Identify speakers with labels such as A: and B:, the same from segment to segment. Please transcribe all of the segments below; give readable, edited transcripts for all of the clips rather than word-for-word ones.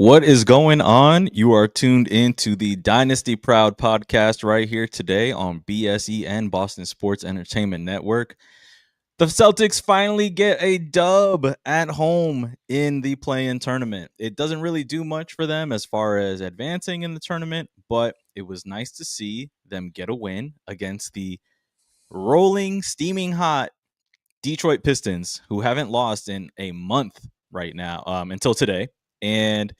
A: What is going on? You are tuned into the Dynasty Proud Podcast right here today on BSEN, Boston Sports Entertainment Network. The Celtics finally get a dub at home in the play-in tournament. It doesn't really do much for them as far as advancing in the tournament, but it was nice to see them get a win against the rolling, steaming hot Detroit Pistons, who haven't lost in a month right now until today. And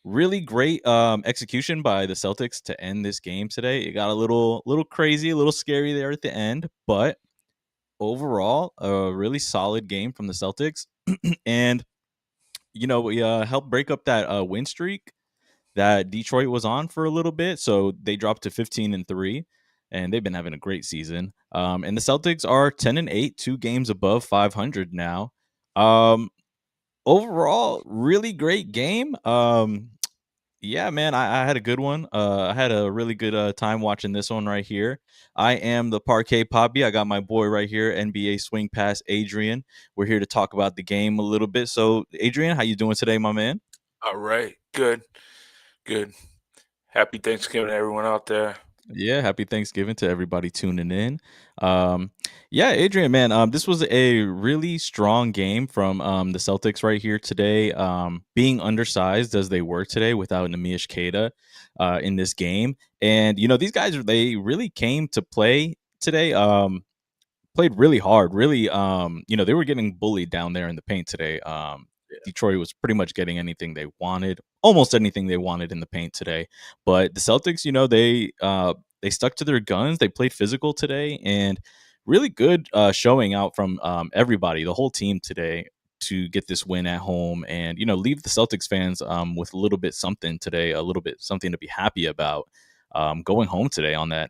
A: really great execution by the Celtics to end this game today. It got a little crazy, a little scary there at the end, but overall, a really solid game from the Celtics. And we helped break up that win streak that Detroit was on for a little bit. So they dropped to 15-3, and they've been having a great season. And the Celtics are 10-8, 2 games above 500 now. Overall, really great game. Yeah, man, I had a good one. I had a really good time watching this one right here. I am the Parquet Poppy. I got my boy right here, NBA Swing Pass Adrian. We're here to talk about the game a little bit. So, Adrian, how you doing today, my man?
B: All right. Good. Happy Thanksgiving to everyone out there.
A: Yeah, happy Thanksgiving to everybody tuning in. Yeah, Adrian, man, this was a really strong game from the Celtics right here today. Being undersized as they were today without Nemish Queta in this game, and these guys they really came to play today. Played really hard, really. They were getting bullied down there in the paint today. Detroit was pretty much getting anything they wanted, almost anything they wanted in the paint today. But the Celtics, they stuck to their guns. They played physical today, and really good showing out from everybody, the whole team today, to get this win at home, and leave the Celtics fans with a little bit something today, a little bit something to be happy about going home today on that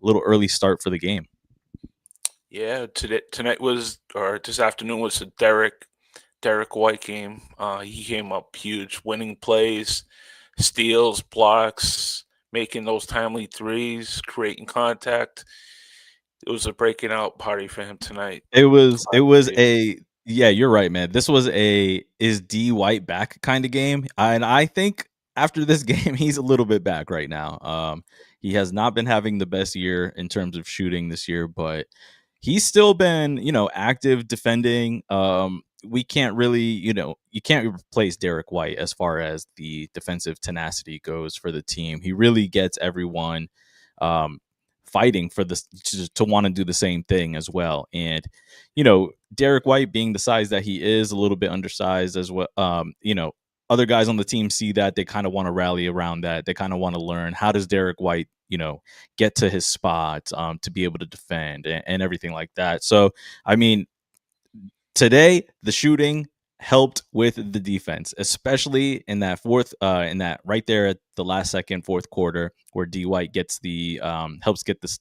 A: little early start for the game.
B: Yeah, this afternoon was a Derek White game. He came up huge, winning plays, steals, blocks, making those timely threes, creating contact. It was a breaking out party for him tonight.
A: It was yeah, you're right, man. This was a is D White back kind of game. And I think after this game, he's a little bit back right now. He has not been having the best year in terms of shooting this year, but he's still been, active defending. We can't really, you can't replace Derek White as far as the defensive tenacity goes for the team. He really gets everyone fighting for this to want to do the same thing as well. And Derek White being the size that he is, a little bit undersized as well. Other guys on the team see that, they kind of want to rally around that. They kind of want to learn, how does Derek White get to his spot to be able to defend and everything like that. So I mean, today the shooting helped with the defense, especially in that right there at the last second, fourth quarter, where D White gets the helps get this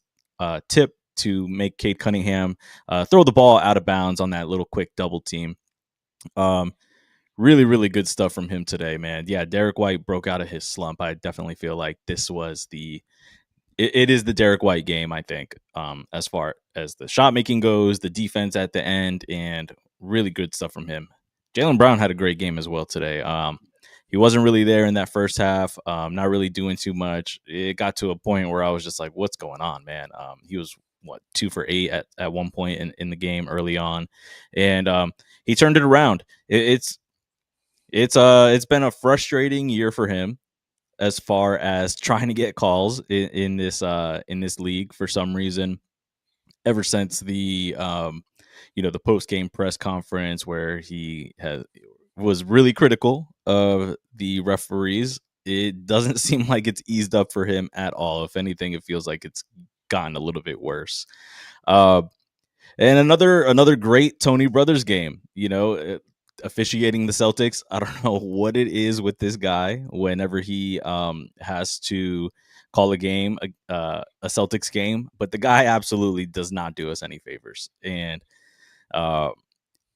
A: tip to make Cade Cunningham throw the ball out of bounds on that little quick double team. Really, really good stuff from him today, man. Yeah, Derek White broke out of his slump. I definitely feel like this was it is the Derek White game, I think, as far as the shot making goes, the defense at the end, and really good stuff from him. Jaylen Brown had a great game as well today. He wasn't really there in that first half, not really doing too much. It got to a point where I was just like, what's going on, man? He was 2 for 8 at one point in the game early on, and he turned it around. It's been a frustrating year for him as far as trying to get calls in this league for some reason. Ever since the the post game press conference where he was really critical of the referees, it doesn't seem like it's eased up for him at all. If anything, it feels like it's gotten a little bit worse. And another great Tony Brothers game. Officiating the Celtics, I don't know what it is with this guy. Whenever he has to call a game, a Celtics game, but the guy absolutely does not do us any favors. And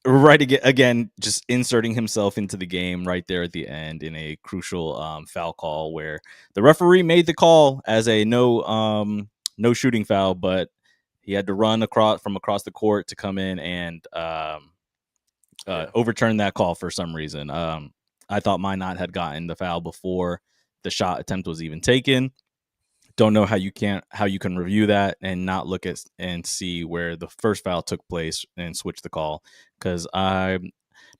A: right again, just inserting himself into the game right there at the end in a crucial foul call where the referee made the call as a no shooting foul, but he had to run across the court to come in and overturn that call for some reason. I thought Minot had gotten the foul before the shot attempt was even taken. Don't know how you can review that and not look at and see where the first foul took place and switch the call, because I'm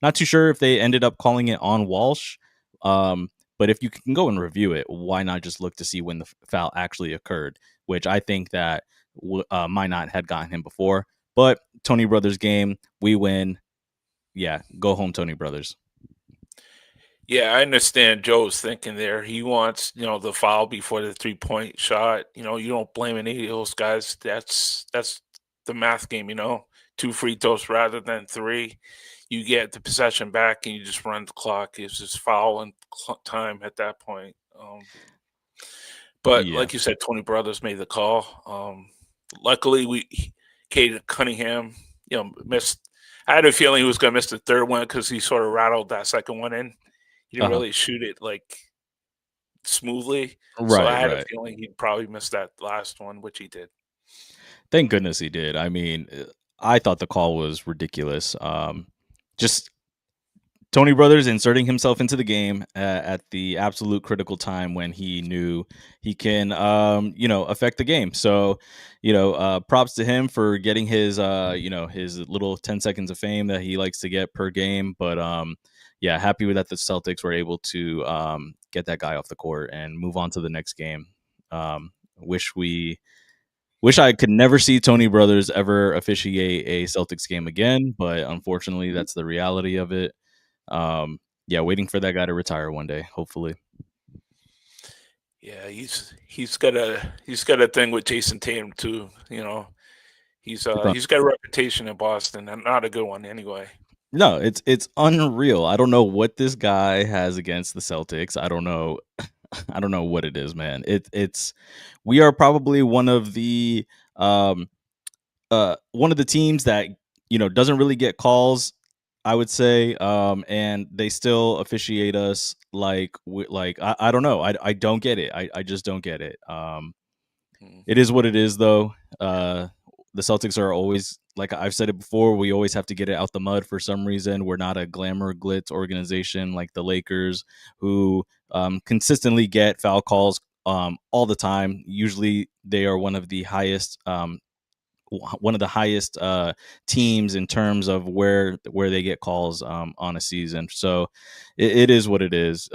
A: not too sure if they ended up calling it on Walsh. But if you can go and review it, why not just look to see when the foul actually occurred? Which I think that Minot had gotten him before. But Tony Brothers game, we win. Yeah, go home, Tony Brothers.
B: Yeah, I understand Joe's thinking there. He wants, the foul before the 3-point shot. You don't blame any of those guys. That's the math game. 2 free throws rather than 3. You get the possession back and you just run the clock. It's just foul and time at that point. But
A: Yeah.
B: like you said, Tony Brothers made the call. Luckily, Cade Cunningham, missed. I had a feeling he was going to miss the third one because he sort of rattled that second one in. He didn't really shoot it like smoothly. So I had a feeling he'd probably miss that last one, which he did.
A: Thank goodness he did. I mean, I thought the call was ridiculous. Just Tony Brothers inserting himself into the game at the absolute critical time when he knew he can, affect the game. So, props to him for getting his, his little 10 seconds of fame that he likes to get per game. But, yeah, happy with that the Celtics were able to get that guy off the court and move on to the next game. Wish I could never see Tony Brothers ever officiate a Celtics game again, but unfortunately, that's the reality of it. Yeah, waiting for that guy to retire one day, hopefully.
B: Yeah, he's got a thing with Jason Tatum too. He's got a reputation in Boston, and not a good one anyway.
A: No, it's unreal. I don't know what this guy has against the Celtics. I don't know. I don't know what it is, man. It's we are probably one of the teams that doesn't really get calls, I would say, and they still officiate us like I don't know. I don't get it. I just don't get it. It is what it is, though. The Celtics are always, like I've said it before, we always have to get it out the mud for some reason. We're not a glamour glitz organization like the Lakers, who consistently get foul calls all the time. Usually, they are one of the highest teams in terms of where they get calls on a season. So it is what it is.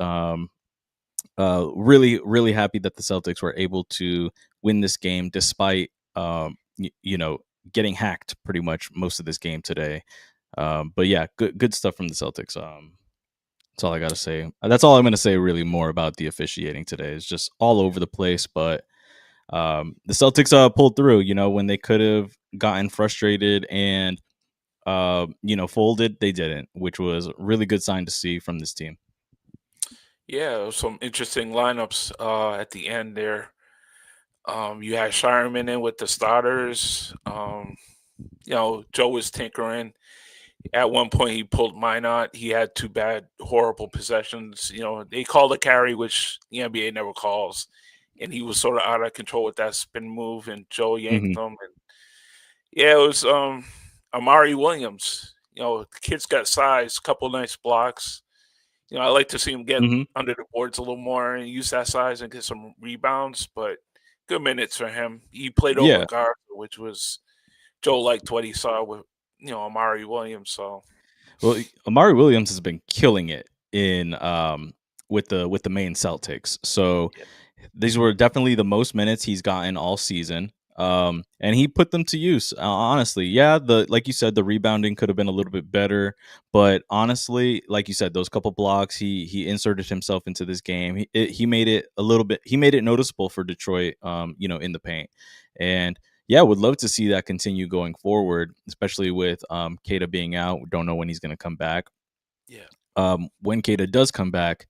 A: Really, really happy that the Celtics were able to win this game despite getting hacked pretty much most of this game today. But yeah, good stuff from the Celtics. That's all I got to say. That's all I'm going to say really more about the officiating today. It's just all over the place, but the Celtics pulled through, when they could have gotten frustrated and folded, they didn't, which was a really good sign to see from this team.
B: Yeah, some interesting lineups at the end there. You had Shireman in with the starters. Joe was tinkering. At one point, he pulled Minot. He had 2 bad, horrible possessions. They called a carry, which the NBA never calls. And he was sort of out of control with that spin move, and Joe yanked him. And yeah, it was Amari Williams. The kid's got size, couple nice blocks. I like to see him get under the boards a little more and use that size and get some rebounds, but good minutes for him. He played over Garza, which was Joe liked what he saw with Amari Williams. So,
A: well, Amari Williams has been killing it in with the main Celtics. So these were definitely the most minutes he's gotten all season. And he put them to use. Honestly, yeah, like you said, the rebounding could have been a little bit better, but honestly, like you said, those couple blocks, he inserted himself into this game. He made it a little bit. He made it noticeable for Detroit, in the paint, and yeah, would love to see that continue going forward, especially with Keita being out. We don't know when he's going to come back.
B: Yeah.
A: When Keita does come back,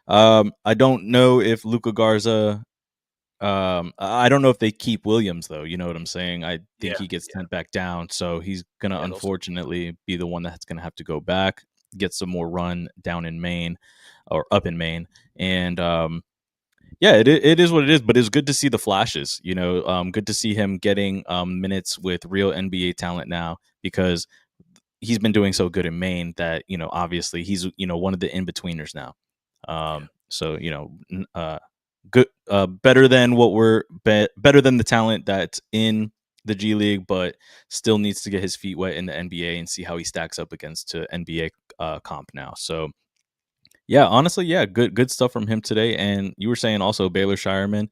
A: I don't know if Luka Garza. I don't know if they keep Williams, though. You know what I'm saying? I think he gets sent back down, so he's gonna unfortunately be the one that's gonna have to go back, get some more run down in Maine or up in Maine, and yeah, it is what it is. But it's good to see the flashes. Good to see him getting minutes with real NBA talent now, because he's been doing so good in Maine that obviously he's one of the in betweeners now.
B: Yeah.
A: So good, better than better than the talent that's in the G League, but still needs to get his feet wet in the NBA and see how he stacks up against to NBA comp now. So yeah, honestly, yeah, good stuff from him today. And you were saying also Baylor Shireman,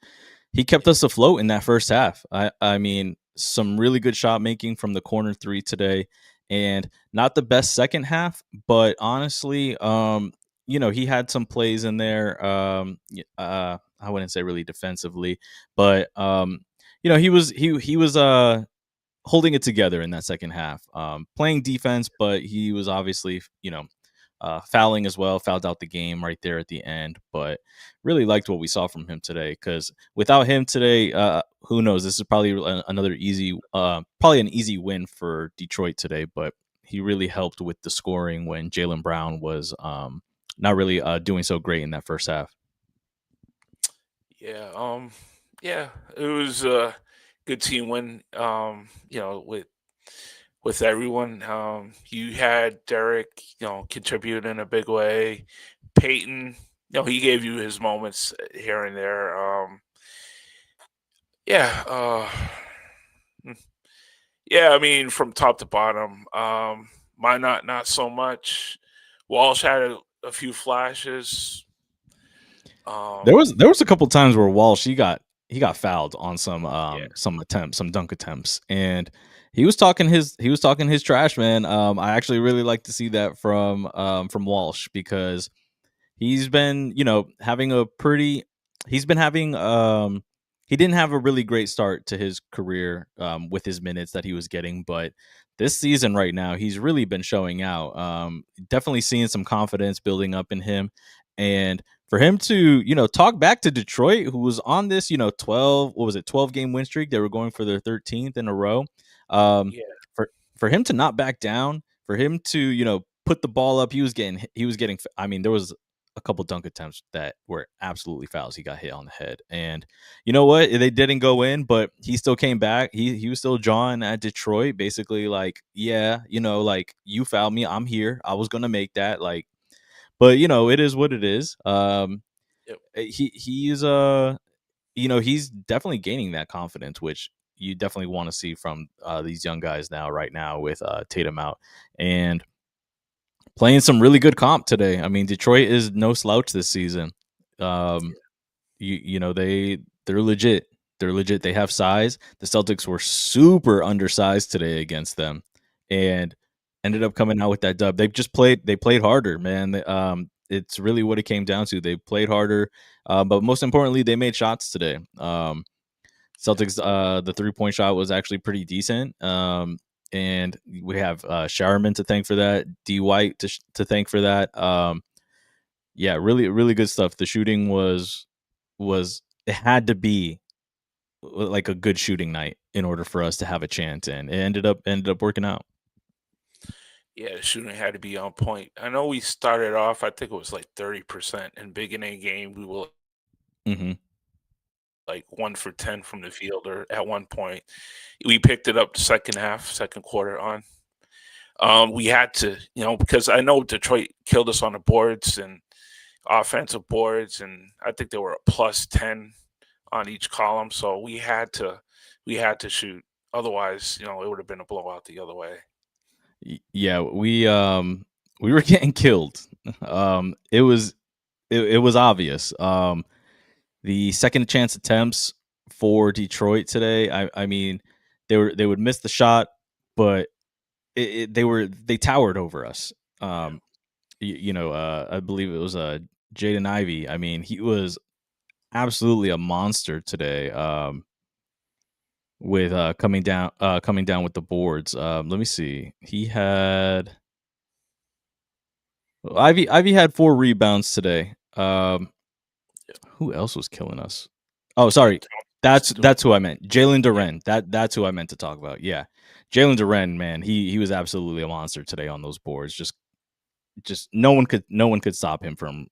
A: he kept us afloat in that first half. I mean, some really good shot making from the corner three today, and not the best second half, but honestly, he had some plays in there. I wouldn't say really defensively, but he was holding it together in that second half, playing defense, but he was obviously fouling as well, fouled out the game right there at the end. But really liked what we saw from him today, because without him today, who knows? This is probably another probably an easy win for Detroit today. But he really helped with the scoring when Jaylen Brown was not really doing so great in that first half.
B: Yeah. Yeah. It was a good team win. With everyone. You had Derek, contribute in a big way. Peyton, he gave you his moments here and there. Yeah. Hmm. Yeah. I mean, from top to bottom. Mine not so much. Walsh had a few flashes.
A: There was a couple times where Walsh he got fouled on
B: Yeah.
A: some dunk attempts, and he was talking his trash, man. I actually really like to see that from Walsh, because he's been having a pretty he's been having he didn't have a really great start to his career with his minutes that he was getting, but this season right now he's really been showing out. Definitely seeing some confidence building up in him, and for him to talk back to Detroit, who was on this 12 game win streak. They were going for their 13th in a row. um
B: Yeah.
A: for him to not back down, for him to put the ball up, he was getting, I mean, there was a couple dunk attempts that were absolutely fouls. He got hit on the head, and you know what, they didn't go in, but he still came back. He was still jawing at Detroit, basically like, yeah, like, you fouled me, I'm here, I was gonna make that, like. But it is what it is.
B: Yep.
A: He's definitely gaining that confidence, which you definitely want to see from these young guys now, right now, with Tatum out and playing some really good comp today. I mean, Detroit is no slouch this season. Um, they're legit. They're legit. They have size. The Celtics were super undersized today against them, and ended up coming out with that dub. They played harder, man. It's really what it came down to. They played harder, but most importantly, they made shots today. Celtics, the 3-point shot was actually pretty decent. And we have Showerman to thank for that, D White to thank for that. Yeah, really, really good stuff. The shooting was it had to be like a good shooting night in order for us to have a chance, and it ended up working out.
B: Yeah, the shooting had to be on point. I know we started off, I think it was like 30% in beginning game. We were
A: Hmm.
B: like 1 for 10 from the field, or at one point. We picked it up the second half, second quarter on. We had to, because I know Detroit killed us on the boards and offensive boards, and I think they were a +10 on each column. So we had to shoot. Otherwise, it would have been a blowout the other way.
A: Yeah, we were getting killed. It was obvious. The second chance attempts for Detroit today, I mean, they would miss the shot, but they towered over us.
B: Yeah.
A: I believe it was Jaden Ivey. I mean, he was absolutely a monster today. With coming down with the boards. Let me see. He had Ivy had 4 rebounds today.
B: Yeah.
A: Who else was killing us? Oh, sorry.
B: Was doing
A: That's who I meant. Jalen
B: Yeah.
A: Duren. That's who I meant to talk about. Yeah, Jalen Duren, man, he was absolutely a monster today on those boards. Just no one could stop him from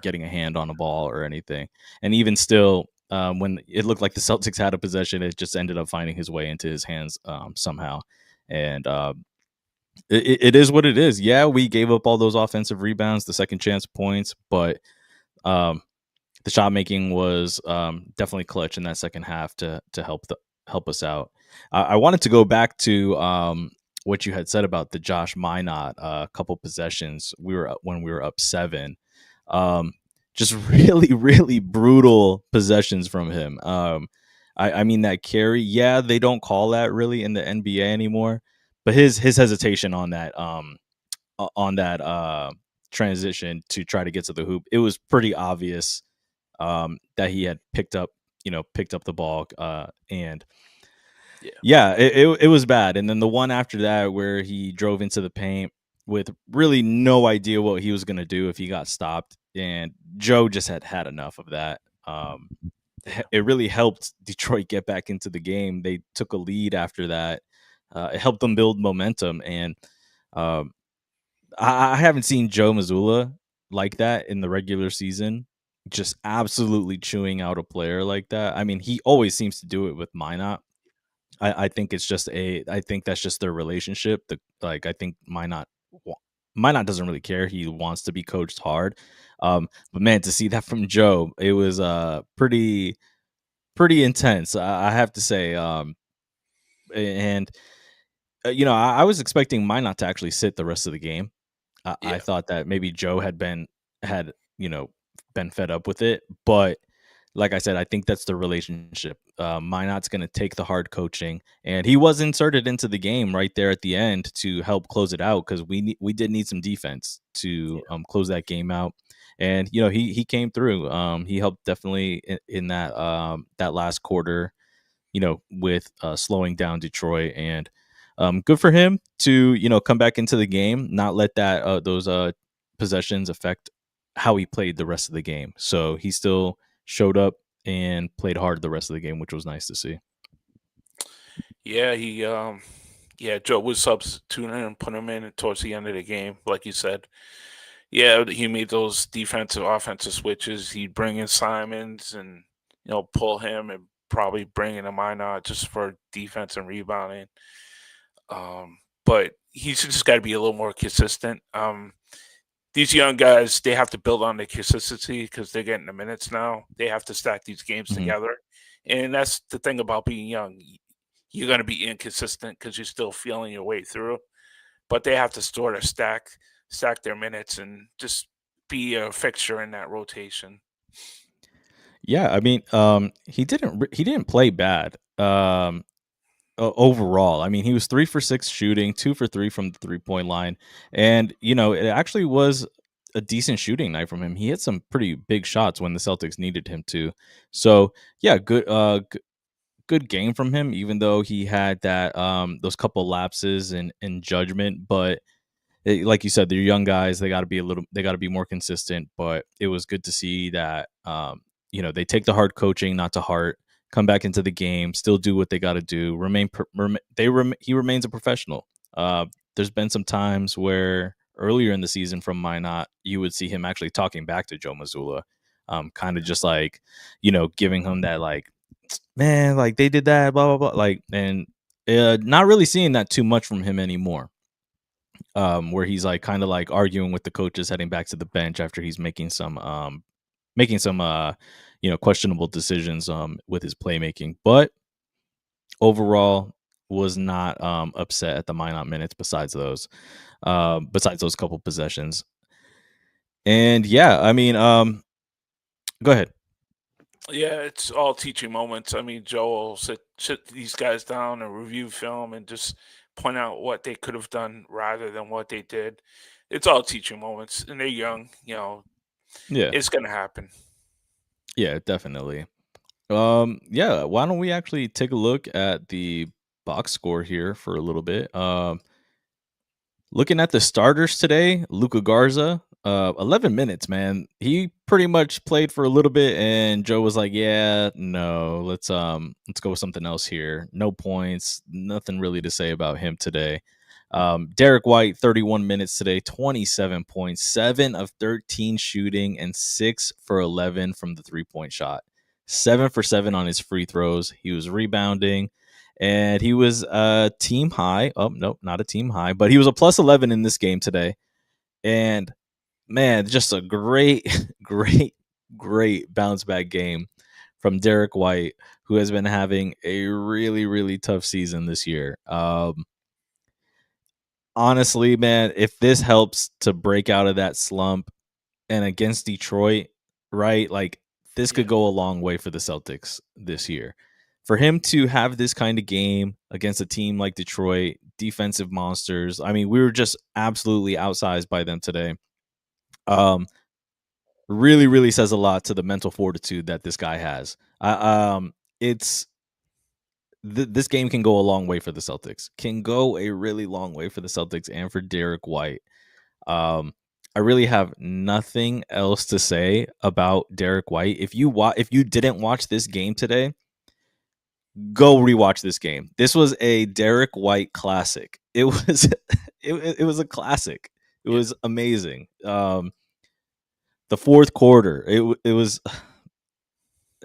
A: getting a hand on a ball or anything. And even still, when it looked like the Celtics had a possession, it just ended up finding his way into his hands somehow. And It is what it is. Yeah, we gave up all those offensive rebounds, the second chance points, but um, the shot making was definitely clutch in that second half to help us out. I wanted to go back to what you had said about the Josh Minot couple possessions. When we were up 7. Um, just really, really brutal possessions from him. I mean that carry, yeah, they don't call that really in the NBA anymore, but his hesitation on that transition to try to get to the hoop, it was pretty obvious that he had picked up the ball, and
B: Yeah.
A: yeah, it was bad. And then the one after that where he drove into the paint with really no idea what he was going to do if he got stopped, and Joe just had enough of that.
B: Yeah.
A: It really helped Detroit get back into the game. They took a lead after that. It helped them build momentum, and um, I haven't seen Joe Mazzulla like that in the regular season. Just absolutely chewing out a player like that. I mean, he always seems to do it with Minot. I think it's just I think that's just their relationship. I think Minot doesn't really care. He wants to be coached hard. But man, to see that from Joe, it was pretty intense. I have to say. And I was expecting Minot to actually sit the rest of the game. I
B: Yeah.
A: thought that maybe Joe had been fed up with it, but like I said, I think that's the relationship. Minot's going to take the hard coaching, and he was inserted into the game right there at the end to help close it out because we did need some defense to
B: Yeah.
A: close that game out, and he came through. He helped definitely in that last quarter, with slowing down Detroit. And good for him to come back into the game, not let those possessions affect how he played the rest of the game. So he still showed up and played hard the rest of the game, which was nice to see.
B: Yeah, Joe was substituting and put him in towards the end of the game, like you said. Yeah, he made those defensive offensive switches. He'd bring in Simons and pull him and probably bring in a Minot just for defense and rebounding. But he's just got to be a little more consistent. These young guys, they have to build on the consistency because they're getting the minutes now. They have to stack these games
A: Mhm.
B: together, and that's the thing about being young. You're going to be inconsistent because you're still feeling your way through. But they have to sort of stack their minutes and just be a fixture in that rotation.
A: Yeah, I mean, he didn't play bad. Overall, I mean, he was 3 for 6 shooting, 2 for 3 from the 3-point line, and it actually was a decent shooting night from him. He hit some pretty big shots when the Celtics needed him to. So yeah, good game from him, even though he had those couple lapses in judgment. But like you said, they're young guys. They got to be more consistent. But it was good to see that they take the hard coaching not to heart, come back into the game, still do what they got to do. He remains a professional. There's been some times where earlier in the season from Minot, you would see him actually talking back to Joe Mazzulla, kind of just like giving him that like, man, like they did that, blah blah blah, like, and not really seeing that too much from him anymore. Where he's like kind of like arguing with the coaches heading back to the bench after he's making some questionable decisions with his playmaking, but overall was not upset at the Minot minutes besides those couple possessions. And yeah, I mean, go ahead.
B: Yeah, it's all teaching moments. I mean, Joe will sit these guys down and review film and just point out what they could have done rather than what they did. It's all teaching moments, and they're young.
A: Yeah,
B: It's gonna happen.
A: yeah, definitely. Yeah, why don't we actually take a look at the box score here for a little bit? Looking at the starters today, Luca Garza, 11 minutes, man. He pretty much played for a little bit, and Joe was like, "Yeah, no, let's go with something else here." No points, nothing really to say about him today. Derek White, 31 minutes today, 27 points, 7 of 13 shooting, and 6 for 11 from the 3-point shot. 7 for 7 on his free throws. He was rebounding, and he was a team high. Oh no, not a team high, but he was a plus 11 in this game today. And man, just a great, great bounce back game from Derek White, who has been having a really, really tough season this year. Honestly, man, if this helps to break out of that slump and against Detroit, right? Like this could
B: Yeah.
A: go a long way for the Celtics this year. For him to have this kind of game against a team like Detroit, defensive monsters. I mean, we were just absolutely outsized by them today. Really, really says a lot to the mental fortitude that this guy has. It's this game can go a long way for the Celtics. Can go a really long way for the Celtics and for Derek White. I really have nothing else to say about Derek White. If you didn't watch this game today, go rewatch this game. This was a Derek White classic. It was it was a classic. It
B: Yeah.
A: was amazing. The fourth quarter, it was.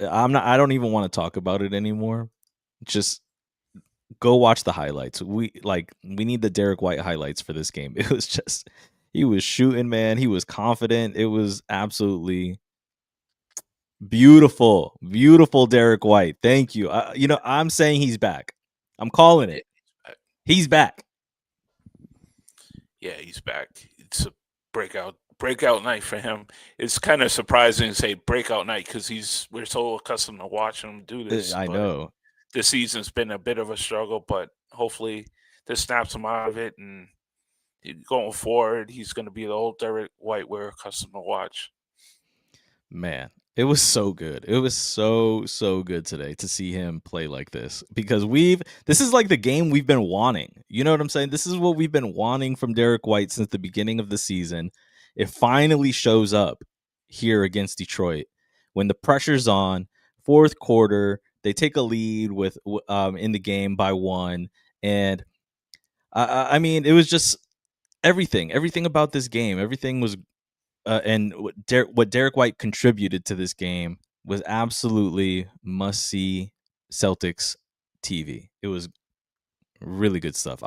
A: I don't even want to talk about it anymore. Just go watch the highlights. We need the Derek White highlights for this game. It was just he was shooting, man. He was confident. It was absolutely beautiful, beautiful Derek White. Thank you. I'm saying he's back. I'm calling
B: Yeah.
A: it. He's back.
B: Yeah, he's back. It's a breakout night for him. It's kind of surprising to say breakout night because we're so accustomed to watching him do this.
A: I
B: But
A: know.
B: this season's been a bit of a struggle, but hopefully this snaps him out of it, and going forward, he's going to be the old Derek White we're accustomed to watch.
A: Man, it was so good. It was so good today to see him play like this because this is like the game we've been wanting. You know what I'm saying? This is what we've been wanting from Derek White since the beginning of the season. It finally shows up here against Detroit when the pressure's on. Fourth quarter, they take a lead with in the game by 1, and I mean it was just everything about this game. Everything was and what Derek White contributed to this game was absolutely must see Celtics TV. It was really good stuff.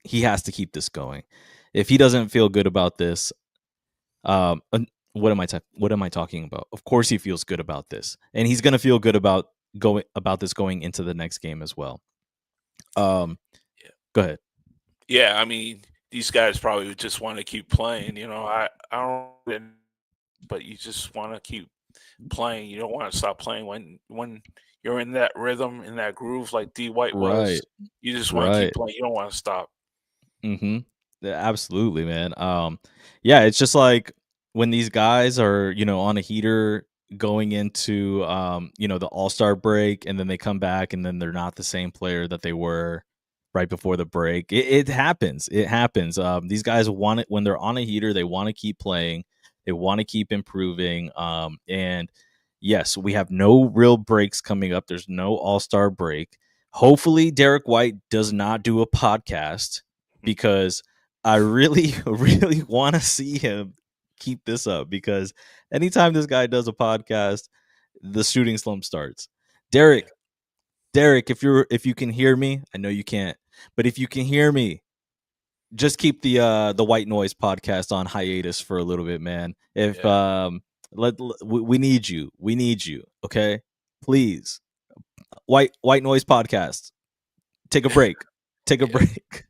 A: He has to keep this going. If he doesn't feel good about this, what am I talking about? Of course he feels good about this, and he's gonna feel good about going into the next game as well.
B: Yeah.
A: Go ahead.
B: Yeah, I mean, these guys probably just want to keep playing. I don't, but you just want to keep playing. You don't want to stop playing when you're in that rhythm, in that groove, like D White
A: Right,
B: was. You just want to keep
A: right.
B: playing. You don't want to stop.
A: Mm-hmm. Yeah, absolutely, man. Yeah, it's just like when these guys are, on a heater going into, the All-Star break, and then they come back, and then they're not the same player that they were right before the break. It happens. It happens. These guys want it when they're on a heater. They want to keep playing. They want to keep improving. And yes, we have no real breaks coming up. There's no All-Star break. Hopefully, Derek White does not do a podcast because I really, really want to see him keep this up because anytime this guy does a podcast, the shooting slump starts. Derek, if you can hear me, I know you can't, but if you can hear me, just keep the White Noise podcast on hiatus for a little bit, man. If
B: Yeah.
A: we need you, okay? Please, White Noise podcast, take a break, take a
B: Yeah.
A: break.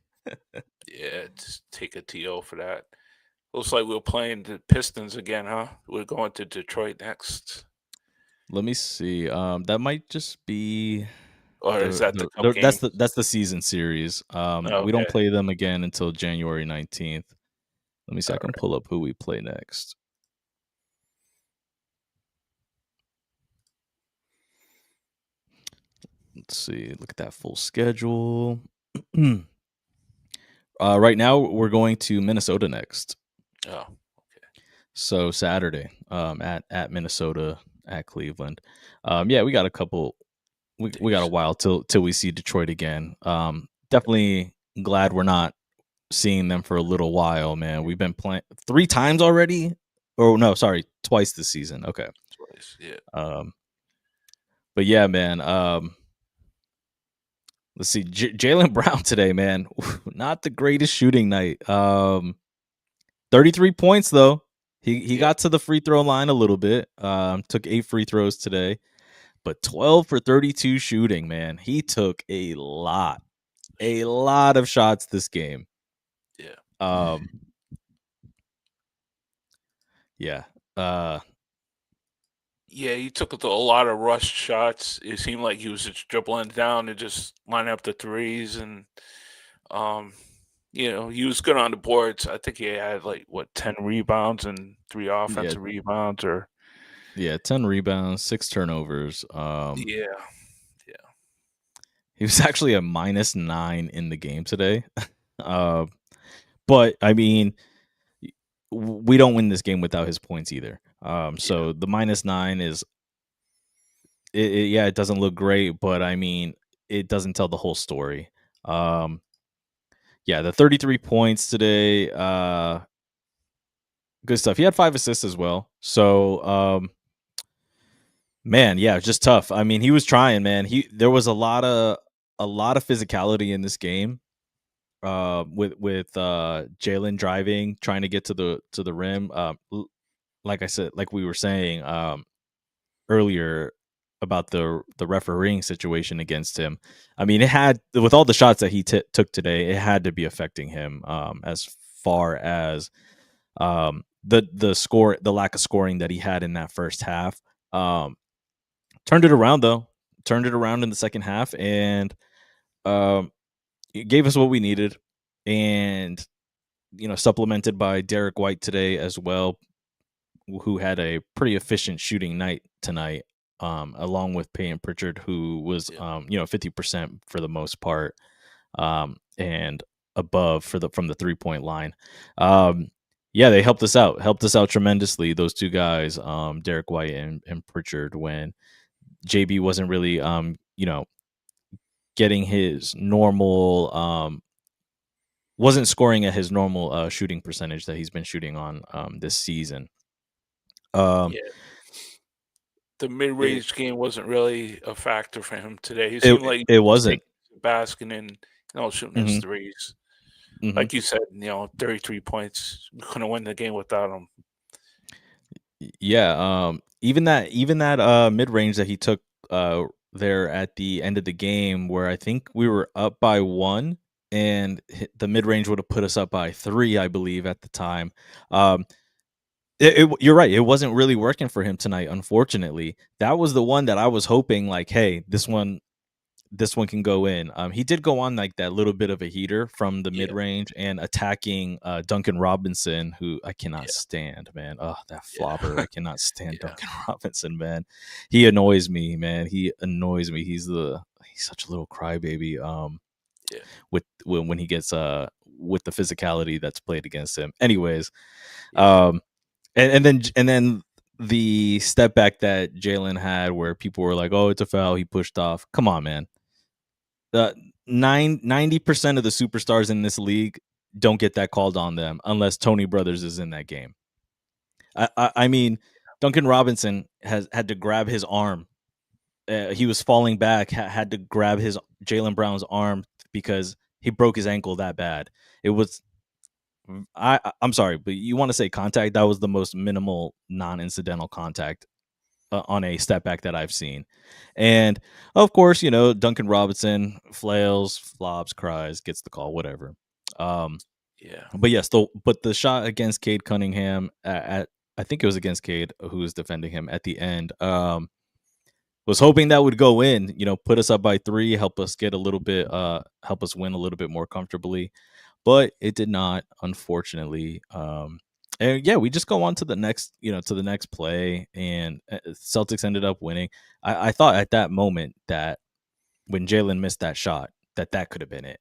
B: Yeah, just take a TO for that. Looks like we're playing the Pistons again, huh? We're going to Detroit next.
A: Let me see. That might just be
B: Or is that the cup game?
A: that's the season series. We don't
B: Okay.
A: play them again until January 19th. Let me see.
B: All
A: I can
B: right.
A: pull up who we play next. Let's see. Look at that full schedule. Right now we're going to Minnesota next.
B: Oh,
A: So Saturday, at Minnesota, at Cleveland. Yeah, we got a couple. We got a
B: days.
A: while till we see Detroit again. Definitely glad we're not seeing them for a little while, man. We've been playing 3 times already. Oh no, sorry, twice this season. Okay.
B: Twice. Yeah.
A: But yeah, man. Let's see. Jaylen Brown today, man. Not the greatest shooting night. 33 points though. He
B: Yeah,
A: got to the free throw line a little bit. Took 8 free throws today, but 12 for 32 shooting, man. He took a lot of shots this game.
B: yeah,
A: Um, yeah.
B: yeah. He took a lot of rushed shots. It seemed like he was just dribbling down and just lining up the threes, and um, he was good on the boards. I think he had like 10 rebounds and 3
A: Yeah,
B: offensive rebounds, or
A: 10 rebounds, 6 turnovers.
B: yeah, yeah,
A: He was actually a -9 in the game today. uh, but I mean, we don't win this game without his points either.
B: yeah,
A: So the -9 is, yeah, it doesn't look great, but I mean, it doesn't tell the whole story. Um, yeah, the 33 points today, good stuff. He had 5 assists as well. So, man, yeah, just tough. I mean, he was trying, man. There was a lot of physicality in this game. With Jalen driving, trying to get to the rim. Like I said, like we were saying earlier about the refereeing situation against him. I mean, it had, with all the shots that he took today, it had to be affecting him. As far as the lack of scoring that he had in that first half. Turned it around though. Turned it around in the second half, and um, it gave us what we needed. And supplemented by Derek White today as well, who had a pretty efficient shooting night tonight, along with Peyton Pritchard, who was
B: yeah,
A: 50% for the most part, and above from the 3-point line. Yeah, they helped us out tremendously. Those two guys, Derek White and Pritchard, when JB wasn't really getting his normal wasn't scoring at his normal shooting percentage that he's been shooting on this season. Um,
B: yeah. The
A: it,
B: mid-range game wasn't really a factor for him today. He
A: it
B: seemed like he
A: it
B: was taking
A: wasn't.
B: the basket and shooting his
A: Hmm.
B: threes.
A: Hmm.
B: Like you said, 33 points. We couldn't win the game without him.
A: Yeah. Even that mid range that he took there at the end of the game, where I think we were up by 1, and the mid range would have put us up by 3, I believe, at the time. Um, you're right. It wasn't really working for him tonight. Unfortunately, that was the one that I was hoping, like, hey, this one can go in. He did go on like that little bit of a heater from the mid
B: Yeah,
A: range and attacking Duncan Robinson, who I cannot
B: yeah,
A: stand, man. Oh, that flopper!
B: yeah,
A: I cannot stand
B: yeah,
A: Duncan Robinson, man. He annoys me, man. He annoys me. He's such a little crybaby.
B: yeah,
A: With when he gets with the physicality that's played against him. Anyways,
B: yeah,
A: um, and then the step back that Jalen had, where people were like, "Oh, it's a foul." He pushed off. Come on, man. uh, 90% of the superstars in this league don't get that called on them unless Tony Brothers is in that game. I mean, Duncan Robinson has had to grab his arm. He was falling back, had to grab his Jalen Brown's arm because he broke his ankle that bad. It was, I'm sorry, but you want to say contact? That was the most minimal, non-incidental contact on a step back that I've seen. And of course, Duncan Robinson flails, flops, cries, gets the call, whatever. Um,
B: yeah,
A: but yes, but the shot against Cade Cunningham at I think it was against Cade who was defending him at the end. Was hoping that would go in, put us up by 3, help us get a little bit, help us win a little bit more comfortably, but it did not, unfortunately. And yeah, we just go on to the next, to the next play, and Celtics ended up winning. I thought at that moment that when Jalen missed that shot, that could have been it.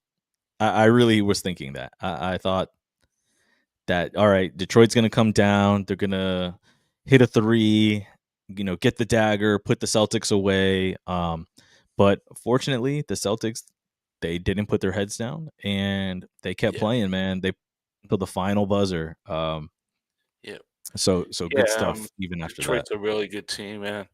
A: I really was thinking that. I thought that, all right, Detroit's going to come down. They're going to hit a 3, get the dagger, put the Celtics away. But fortunately, the Celtics, they didn't put their heads down, and they kept
B: yeah,
A: playing, man. They till the final buzzer.
B: yeah,
A: So good
B: yeah.
A: stuff even after that.
B: Detroit's a really good team, man.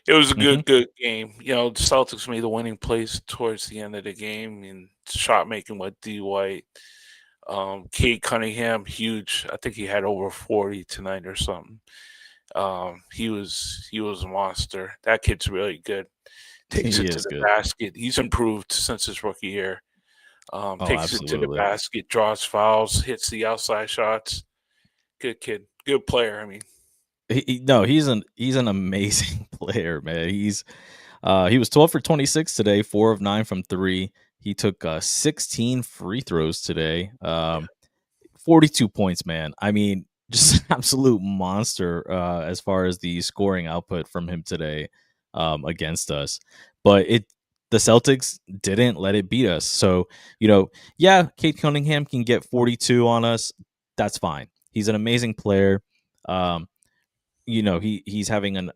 B: It was a
A: Hmm.
B: good game. The Celtics made the winning plays towards the end of the game, and shot making with D White. Kate Cunningham, huge. I think he had over 40 tonight or something. He was a monster. That kid's really good. Takes
A: He
B: it to
A: is
B: the
A: good.
B: basket. He's improved since his rookie year.
A: Oh,
B: Takes it to the
A: absolutely.
B: basket, draws fouls, hits the outside shots. Good kid, good player. I mean,
A: No, he's an amazing player, man. He was 12 for 26 today, 4 of 9 from 3. He took 16 free throws today.
B: yeah,
A: 42 points, man. I mean, just an absolute monster as far as the scoring output from him today against us. But the Celtics didn't let it beat us. So, yeah, Kate Cunningham can get 42 on us. That's fine. He's an amazing player. Um, he's having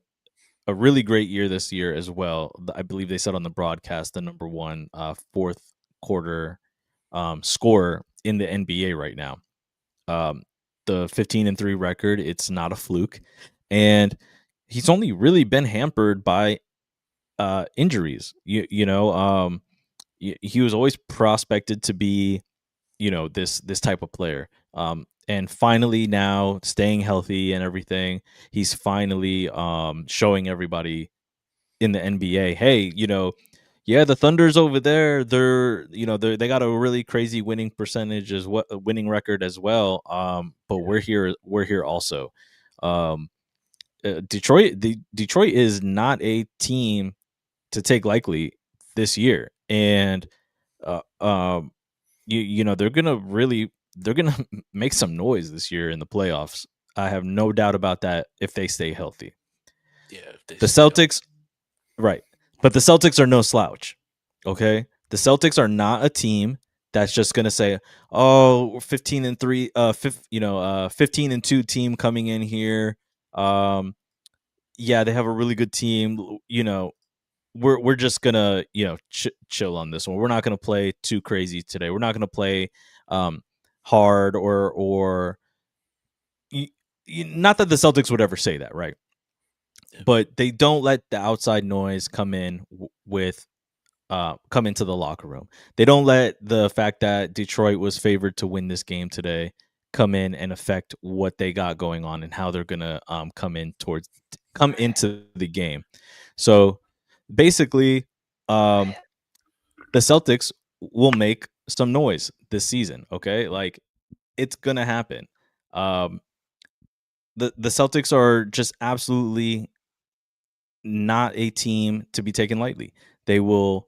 A: a really great year this year as well. I believe they said on the broadcast the number one fourth quarter scorer in the NBA right now. Um, the 15-3 record, it's not a fluke, and he's only really been hampered by injuries. He was always prospected to be this type of player. And finally now staying healthy and everything, he's finally showing everybody in the NBA, hey, yeah, the Thunder's over there. They got a really crazy winning percentage as well, winning record as well. But
B: yeah,
A: we're here also. Um, Detroit is not a team to take lightly this year, and uh, um, they're gonna make some noise this year in the playoffs. I have no doubt about that if they stay healthy.
B: yeah. If they
A: The
B: stay healthy,
A: Celtics, right? But the Celtics are no slouch. Okay, the Celtics are not a team that's just gonna say, "Oh, 15-3, 15-2 team coming in here." Yeah, they have a really good team. We're just gonna chill on this one. We're not gonna play too crazy today. We're not gonna play um, hard y- not that the Celtics would ever say that, right?
B: yeah,
A: But they don't let the outside noise come in with come into the locker room. They don't let the fact that Detroit was favored to win this game today come in and affect what they got going on and how they're gonna come into the game. So basically, um, the Celtics will make some noise this season. Okay, like it's gonna happen. Um, the Celtics are just absolutely not a team to be taken lightly. They will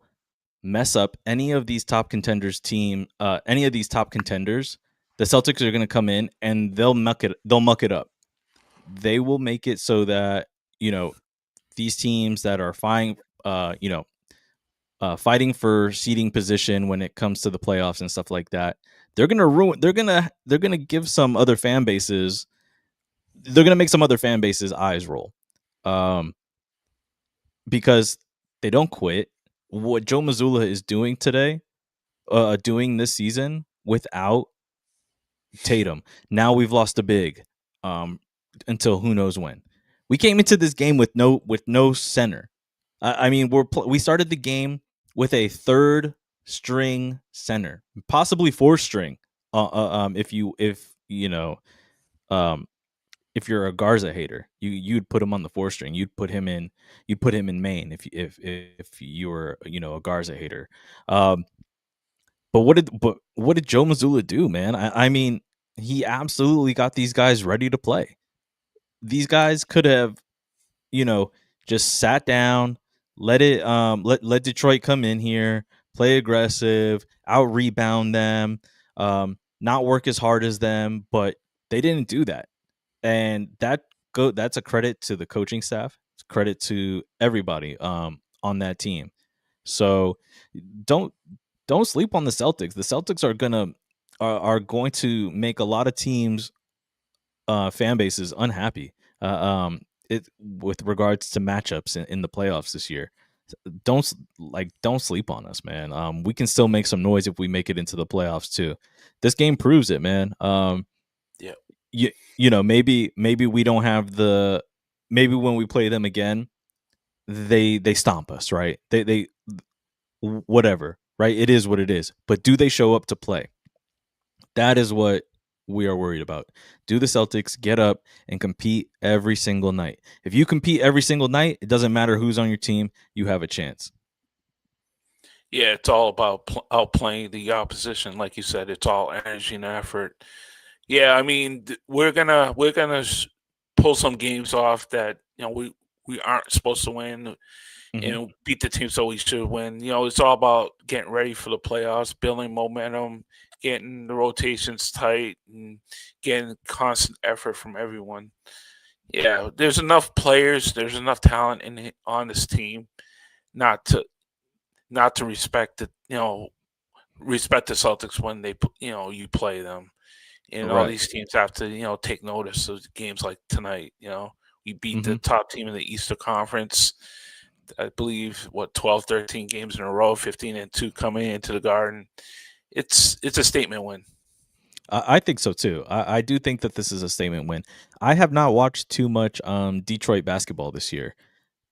A: mess up any of these top contenders. The Celtics are going to come in and they'll muck it up. They will make it so that these teams that are fighting for seeding position when it comes to the playoffs and stuff like that, they're gonna give some other fan bases, they're gonna make some other fan bases eyes roll. Um because they don't quit. What Joe Mazzulla is doing today, doing this season without Tatum. Now we've lost a big um, until who knows when. We came into this game with no center. I mean, we started the game with a third string center, possibly fourth string. Um, if you're a Garza hater, you'd put him on the fourth string. You'd put him in Maine if you were a Garza hater. Um, but what did Joe Mazzulla do, man? I mean, he absolutely got these guys ready to play. These guys could have, you know, just sat down, let Detroit come in here, play aggressive, out rebound them, not work as hard as them, but they didn't do that. And that's a credit to the coaching staff. It's credit to everybody on that team. So don't don't sleep on the Celtics. The Celtics are going to make a lot of teams fan bases unhappy. It with regards to matchups in the playoffs this year. Don't sleep on us, man. We can still make some noise if we make it into the playoffs too. This game proves it, man.
B: yeah,
A: Maybe we don't have maybe when we play them again, they stomp us, right? They whatever, right? It is what it is. But do they show up to play? That is what we are worried about. Do the Celtics get up and compete every single night? If you compete every single night, it doesn't matter who's on your team, you have a chance.
B: Yeah, it's all about outplaying the opposition. Like you said, it's all energy and effort. Yeah, I mean, we're gonna pull some games off that we aren't supposed to win,
A: Mhm.
B: and beat the team so we should win. It's all about getting ready for the playoffs, building momentum, getting the rotations tight, and getting constant effort from everyone. Yeah, there's enough players, there's enough talent on this team not to respect respect the Celtics when you play them. And all
A: Right.
B: these teams have to take notice of games like tonight. We beat the
A: Mhm.
B: top team in the Eastern Conference. I believe 12, 13 games in a row, 15-2 coming into the Garden. It's a statement win.
A: I think so too. I do think that this is a statement win. I have not watched too much Detroit basketball this year.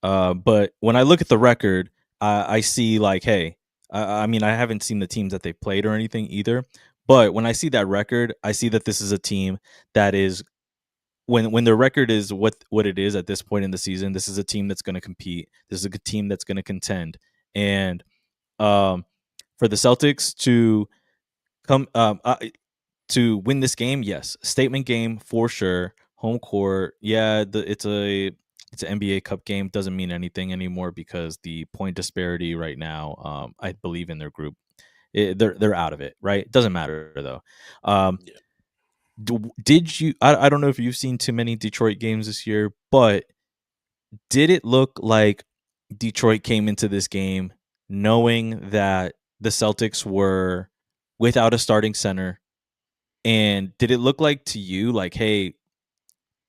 A: But when I look at the record, I see like, hey, I mean, I haven't seen the teams that they played or anything either. But when I see that record, I see that this is a team that is when the record is what it is at this point in the season. This is a team that's going to compete. This is a good team that's going to contend. And um, for the Celtics to come to win this game, yes, statement game for sure. Home court, yeah, it's an NBA Cup game. Doesn't mean anything anymore because the point disparity right now, I believe in their group, they're out of it. Right, doesn't matter though. Um,
B: Yeah.
A: did you? I don't know if you've seen too many Detroit games this year, but did it look like Detroit came into this game knowing that the Celtics were without a starting center? And did it look like to you like, hey,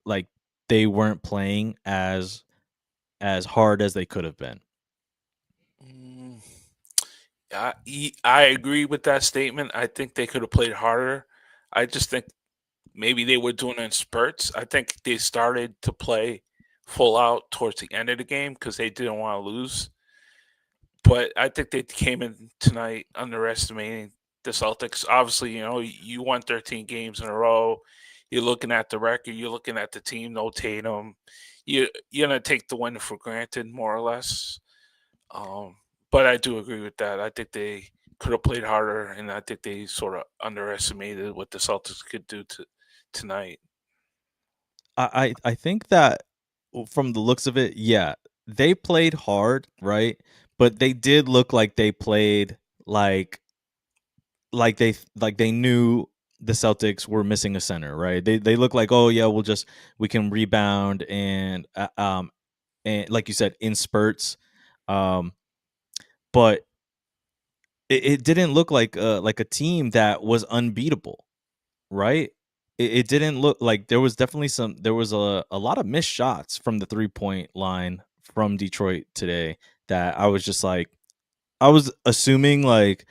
A: like they weren't playing as hard as they could have been?
B: Mm, I agree with that statement. I think they could have played harder. I just think maybe they were doing it in spurts. I think they started to play full out towards the end of the game because they didn't want to lose. But I think they came in tonight underestimating the Celtics. Obviously, you won 13 games in a row. You're looking at the record. You're looking at the team. No Tatum. You're gonna take the win for granted, more or less. Um, but I do agree with that. I think they could have played harder, and I think they sort of underestimated what the Celtics could do tonight.
A: I think that from the looks of it, yeah, they played hard, right? But they did look like they played like like they knew the Celtics were missing a center, right? They look like, oh yeah, we can rebound and like you said, in spurts. Um, but it didn't look like a team that was unbeatable, right? It didn't look like there was a lot of missed shots from the 3-point line from Detroit today that I was just like I was assuming like,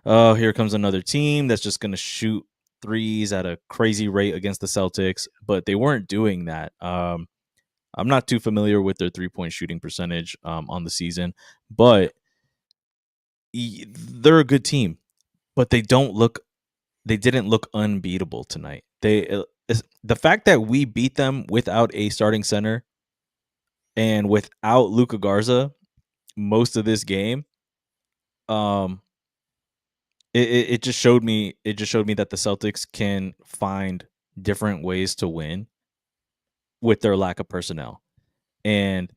A: oh, here comes another team that's just gonna shoot threes at a crazy rate against the Celtics, but they weren't doing that. I'm not too familiar with their 3-point shooting percentage on the season, but they're a good team, but they didn't look unbeatable tonight. The fact that we beat them without a starting center and without Luka Garza most of this game, um, it just showed me that the Celtics can find different ways to win with their lack of personnel. And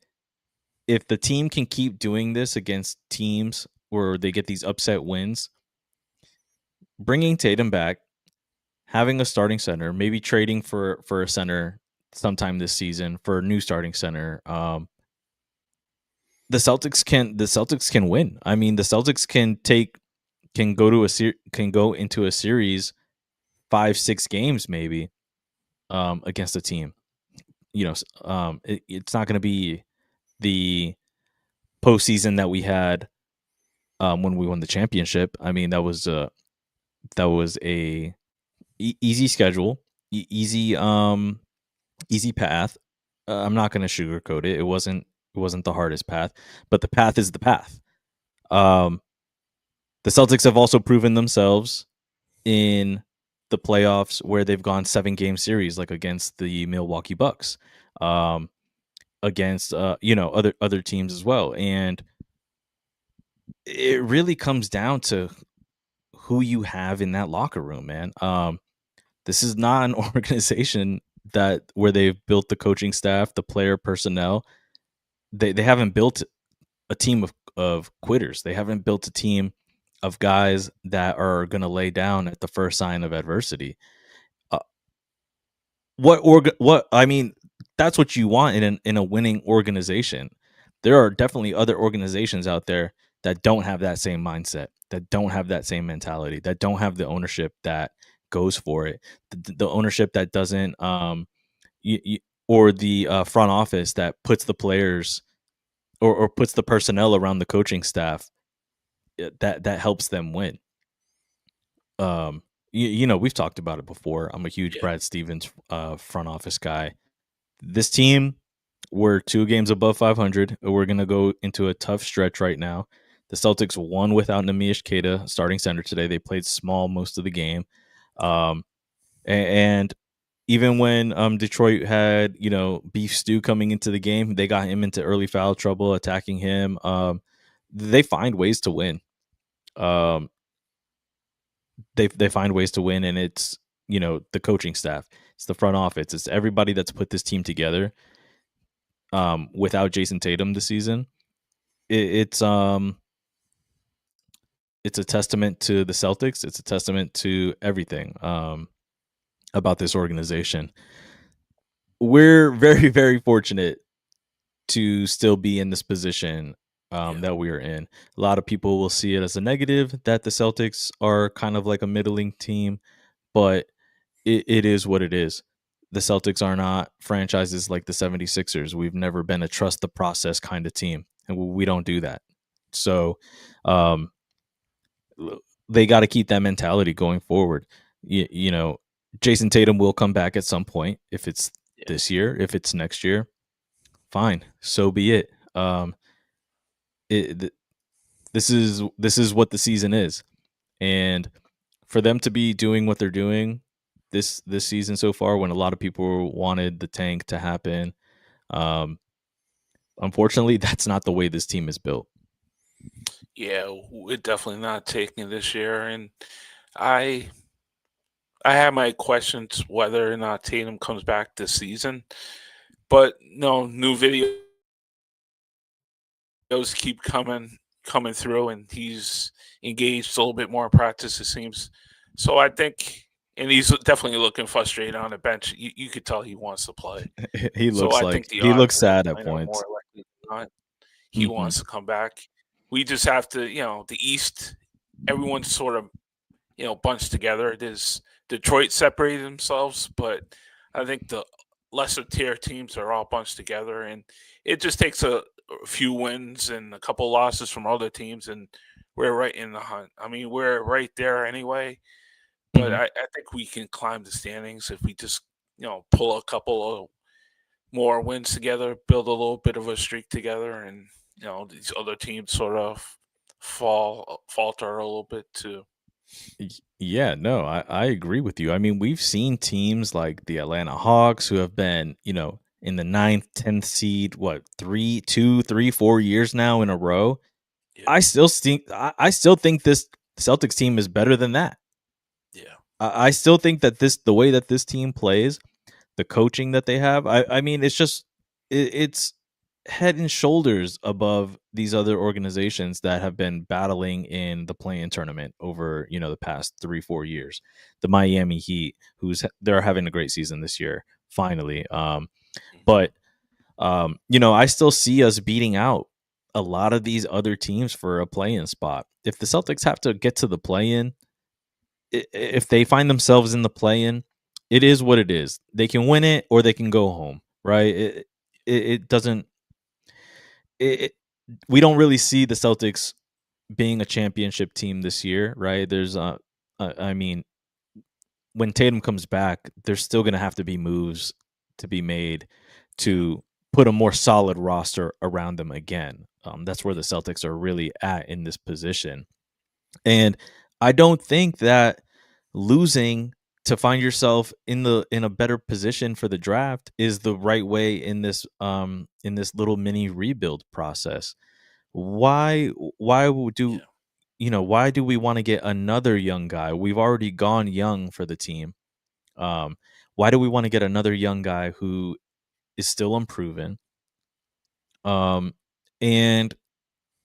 A: if the team can keep doing this against teams where they get these upset wins, bringing Tatum back, having a starting center, maybe trading for a center sometime this season for a new starting center. The Celtics can win. I mean, the Celtics can go into a series 5-6 games maybe against a team. It's not going to be the postseason that we had when we won the championship. I mean, that was a easy schedule, easy easy path. I'm not going to sugarcoat it. It wasn't. It wasn't the hardest path, but the path is the path. Um, the Celtics have also proven themselves in the playoffs where they've gone 7-game series, like against the Milwaukee Bucks, against other teams as well, and it really comes down to who you have in that locker room, man. This is not an organization that where they've built the coaching staff, the player personnel. They haven't built a team of quitters. They haven't built a team of guys that are going to lay down at the first sign of adversity. Uh, what I mean, that's what you want in a winning organization. There are definitely other organizations out there that don't have that same mindset, that don't have that same mentality, that don't have the ownership that goes for it, the ownership that doesn't or the front office that puts the players or puts the personnel around the coaching staff that helps them win. We've talked about it before. I'm a huge
B: Yeah.
A: Brad Stevens front office guy. This team, we're 2 games above 500. We're gonna go into a tough stretch right now. The Celtics won without Nemish Keita starting center today. They played small most of the game, and even when Detroit had beef stew coming into the game, they got him into early foul trouble, attacking him. They find ways to win. They find ways to win, and it's the coaching staff, it's the front office, it's everybody that's put this team together. Without Jason Tatum this season, it's a testament to the Celtics. It's a testament to everything about this organization. We're very, very fortunate to still be in this position that we are in. A lot of people will see it as a negative that the Celtics are kind of like a middling team, but it is what it is. The Celtics are not franchises like the 76ers. We've never been a trust the process kind of team, and we don't do that. So um, they got to keep that mentality going forward. Jason Tatum will come back at some point. If it's this year, if it's next year, fine, so be it. This is what the season is, and for them to be doing what they're doing this season so far, when a lot of people wanted the tank to happen, unfortunately, that's not the way this team is built.
B: Yeah, we're definitely not taking it this year, and I have my questions whether or not Tatum comes back this season. But no, new videos keep coming through, and he's engaged a little bit more in practice, it seems. So I think, and he's definitely looking frustrated on the bench. You could tell he wants to play.
A: he
B: So
A: looks
B: I
A: like
B: think the
A: he
B: odds
A: looks
B: are
A: sad at
B: kind of
A: points.
B: more likely than not he
A: Mm-hmm.
B: wants to come back. We just have to, the East, everyone's sort of, bunched together. It is Detroit separated themselves, but I think the lesser tier teams are all bunched together, and it just takes a few wins and a couple losses from other teams, and we're right in the hunt. I mean, we're right there anyway, but
A: Mm-hmm.
B: I think we can climb the standings if we just, pull a couple of more wins together, build a little bit of a streak together, and these other teams sort of falter a little bit too.
A: Yeah, no, I agree with you. I mean, we've seen teams like the Atlanta Hawks who have been, in the 9th, 10th seed, what, 4 years now in a row.
B: Yeah,
A: I still think this Celtics team is better than that.
B: yeah,
A: I still think that the way that this team plays, the coaching that they have, I mean, it's head and shoulders above these other organizations that have been battling in the play-in tournament over the past 3-4 years. The Miami Heat, they're having a great season this year, finally. But I still see us beating out a lot of these other teams for a play-in spot. If the Celtics have to get to the play-in, if they find themselves in the play-in, it is what it is. They can win it or they can go home, right? It doesn't. We don't really see the Celtics being a championship team this year, right? I mean, when Tatum comes back, there's still going to have to be moves to be made
B: yeah,
A: to put a more solid roster around them again. That's where the Celtics are really at in this position. And I don't think that losing to find yourself in a better position for the draft is the right way in this little mini rebuild process. Why why do
B: Yeah.
A: why do we want to get another young guy? We've already gone young for the team. Um, why do we want to get another young guy who is still unproven? Um, and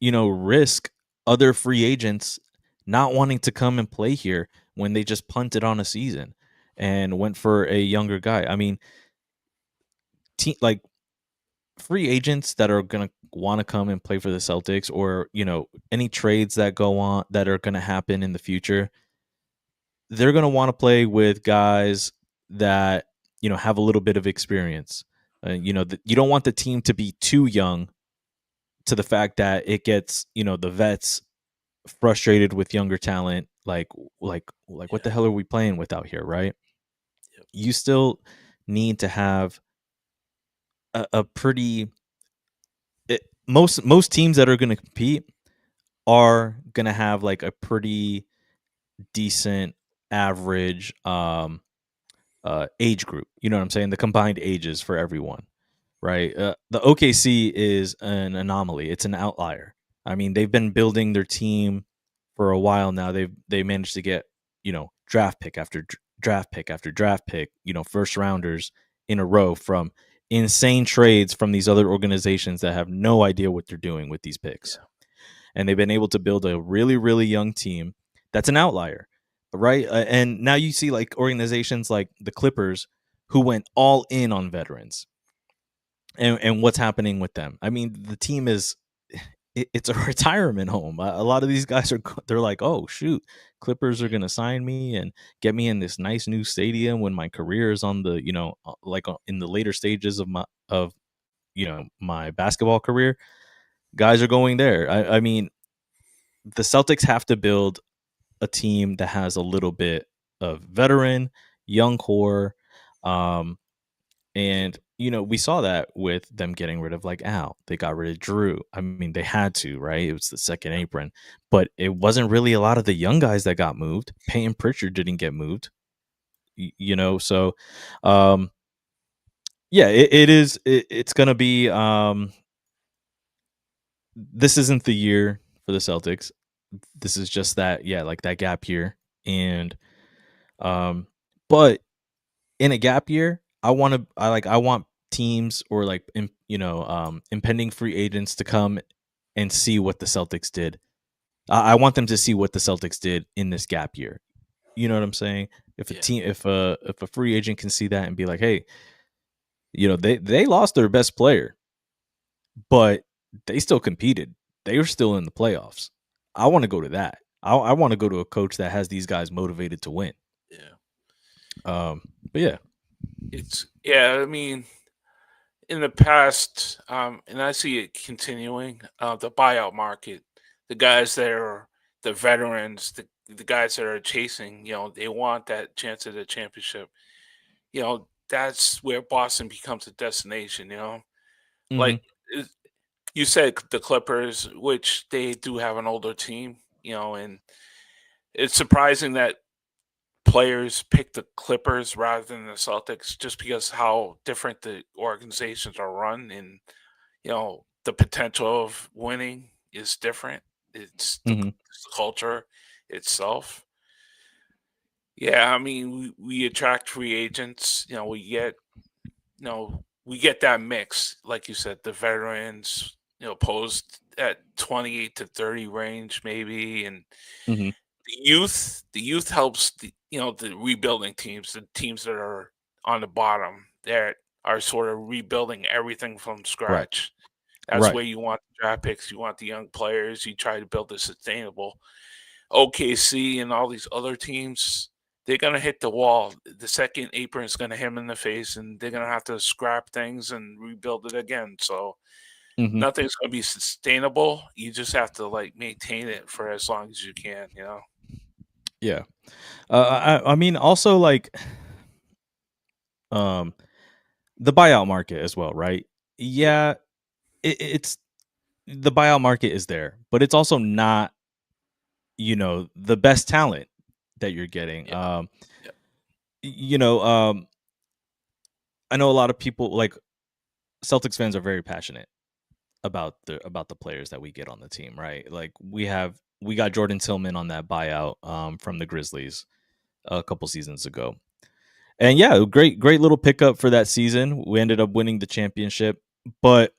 A: risk other free agents not wanting to come and play here when they just punted on a season and went for a younger guy. I mean, like free agents that are going to want to come and play for the Celtics, or any trades that go on that are going to happen in the future, they're going to want to play with guys that have a little bit of experience. You don't want the team to be too young to the fact that it gets the vets frustrated with younger talent. Like what the
B: Yeah.
A: hell are we playing with out here, right?
B: Yep.
A: You still need to have a pretty most teams that are going to compete are going to have like a pretty decent average age group. You know what I'm saying? The combined ages for everyone, right? The OKC is an anomaly. It's an outlier. I mean, they've been building their team for a while now. They managed to get draft pick after draft pick after draft pick, first rounders in a row from insane trades from these other organizations that have no idea what they're doing with these picks.
B: Yeah.
A: And they've been able to build a really, really young team that's an outlier, right? And now you see like organizations like the Clippers who went all in on veterans. And what's happening with them? I mean, the team is it's a retirement home. A lot of these guys they're like, oh shoot, Clippers are
B: Yeah.
A: gonna sign me and get me in this nice new stadium when my career is on the in the later stages of my basketball career. Guys are going there. I mean, the Celtics have to build a team that has a little bit of veteran, young core, um, and we saw that with them getting rid of like Al. They got rid of Drew. I mean, they had to, right? It was the second apron, but it wasn't really a lot of the young guys that got moved. Peyton Pritchard didn't get moved, So, um, yeah, it's gonna be. This isn't the year for the Celtics. This is just that, yeah, like that gap year, and but in a gap year, I want teams or like impending free agents to come and see what the Celtics did. I want them to see what the Celtics did in this gap year. You know what I'm saying? If a
B: Yeah.
A: team, if a free agent can see that and be like, hey, they lost their best player, but they still competed. They were still in the playoffs. I want to go to that. I want to go to a coach that has these guys motivated to win.
B: Yeah.
A: But yeah.
B: I mean, in the past, and I see it continuing. The buyout market, the guys that are the veterans, the guys that are chasing, they want that chance at a championship. That's where Boston becomes a destination.
A: Hmm.
B: Like it- you said, the Clippers, which they do have an older team. And it's surprising that players pick the Clippers rather than the Celtics just because how different the organizations are run, and the potential of winning is different. It's the culture itself. Yeah, I mean, we attract free agents. We get that mix, like you said, the veterans, posed at 28 to 30 range maybe, and
A: Hmm.
B: the youth helps the rebuilding teams, the teams that are on the bottom that are sort of rebuilding everything from
A: Right.
B: scratch. That's
A: Right.
B: where you want the draft picks, you want the young players, you try to build a sustainable. OKC and all these other teams, they're gonna hit the wall. The second apron is gonna hit them in the face, and they're gonna have to scrap things and rebuild it again. So
A: Hmm.
B: nothing's gonna be sustainable. You just have to like maintain it for as long as you can.
A: Yeah. I mean, also like um the buyout market as well, right? yeah, it's the buyout market is there, but it's also not, the best talent that you're getting.
B: Yeah, yeah,
A: You know, I know a lot of people like Celtics fans are very passionate about the players that we get on the team, right? Like we got Jordan Tillman on that buyout from the Grizzlies a couple seasons ago. And yeah, great little pickup for that season. We ended up winning the championship, but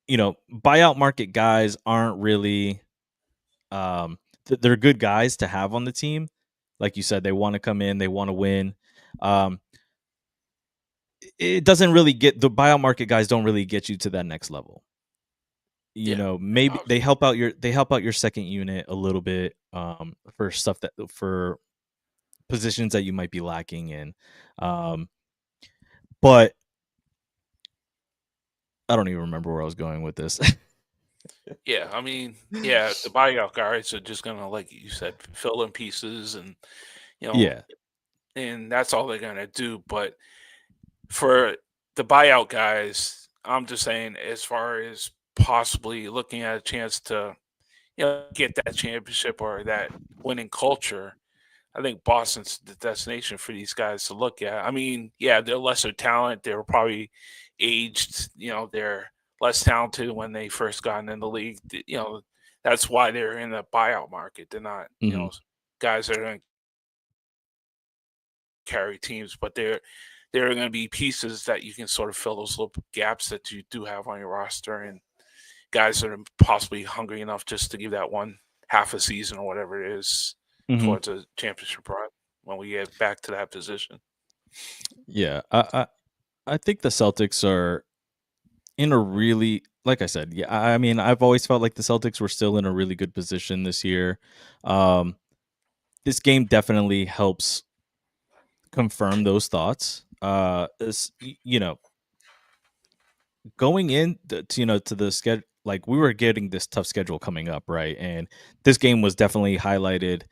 A: buyout market guys aren't really they're good guys to have on the team. Like you said, they want to come in, they want to win. Um it doesn't really get the buyout market guys don't really get you to that next level.
B: yeah.
A: Maybe
B: Uh,
A: they help out your second unit a little bit for stuff that for positions that you might be lacking in. Um but I don't even remember where I was going with this.
B: yeah, I mean, yeah, the buyout guys are just gonna, like you said, fill in pieces, and you know,
A: Yeah.
B: and that's all they're gonna do. But for the buyout guys, I'm just saying, as far as possibly looking at a chance to, get that championship or that winning culture, I think Boston's the destination for these guys to look at. I mean, yeah, they're lesser talent. They were probably aged. They're less talented when they first got in the league. That's why they're in the buyout market. They're not,
A: Mhm.
B: guys that are going to carry teams, but they're going to be pieces that you can sort of fill those little gaps that you do have on your roster, and guys that are possibly hungry enough just to give that one half a season or whatever it is
A: Mhm.
B: towards a championship run when we get back to that position.
A: Yeah. I think the Celtics are in a really like I said, yeah, I mean, I've always felt like the Celtics were still in a really good position this year. Um this game definitely helps confirm those thoughts. Going in to the schedule, like we were getting this tough schedule coming up, right? And this game was definitely highlighted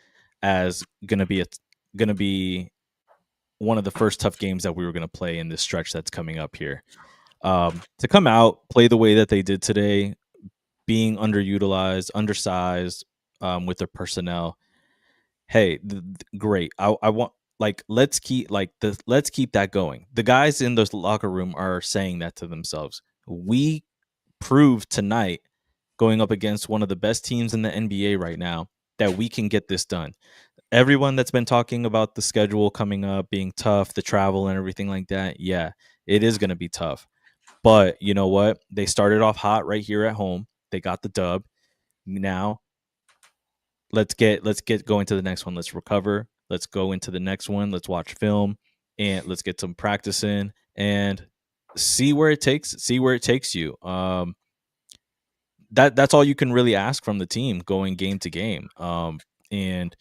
A: as gonna be one of the first tough games that we were gonna play in this stretch that's coming up here. To come out, play the way that they did today, being underutilized, undersized, with their personnel. Hey, great. I want like let's keep that going. The guys in the locker room are saying that to themselves. We proved tonight, going up against one of the best teams in the NBA right now, that we can get this done. Everyone that's been talking about the schedule coming up being tough, the travel and everything like that, yeah, it is going to be tough. But you know what? They started off hot right here at home. They got the dub. Now let's get going to the next one. Let's recover. Let's go into the next one. Let's watch film and let's get some practice in and see where it takes you. That's all you can really ask from the team going game to game. And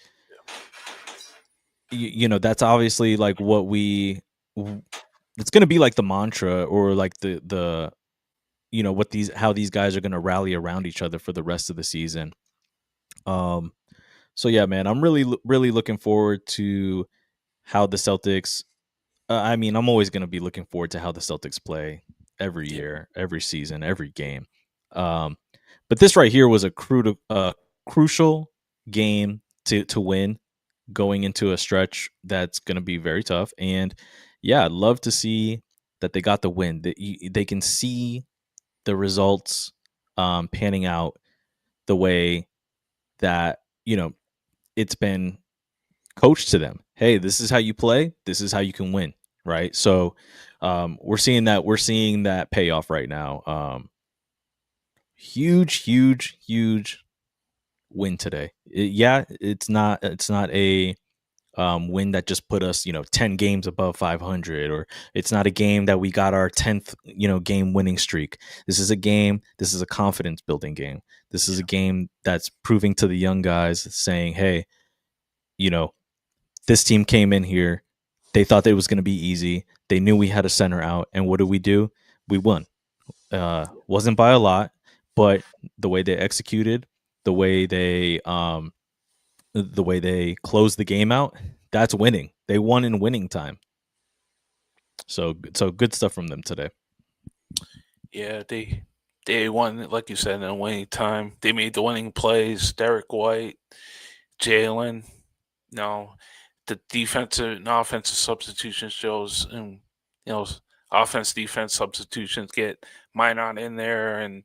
A: that's obviously like what it's going to be like the mantra or like the what these how these guys are going to rally around each other for the rest of the season. Um so yeah, man, I'm really looking forward to how the Celtics I mean, I'm always going to be looking forward to how the Celtics play every
B: Yeah,
A: year, every season, every game. Um but this right here was a crucial game to win going into a stretch that's going to be very tough. And yeah, I'd love to see that they got the win. That they can see the results panning out the way that it's been coached to them. Hey, this is how you play. This is how you can win. Right. So we're seeing that payoff right now. Huge win today. Yeah, it's not a win that just put us 10 games above 500, or it's not a game that we got our 10th game winning streak. This is a confidence building game. This is a
B: yeah,
A: game that's proving to the young guys, saying, hey, you know this team came in here, they thought that it was going to be easy, they knew we had a center out, and what do? We won. Wasn't by a lot, but the way they executed, the way they closed the game out, that's winning. They won in winning time. So good stuff from them today.
B: Yeah, they won, like you said, in the winning time. They made the winning plays. Derek White, Jalen. No, the defensive and offensive substitution shows, and you know, offense defense substitutions get Minot in there, and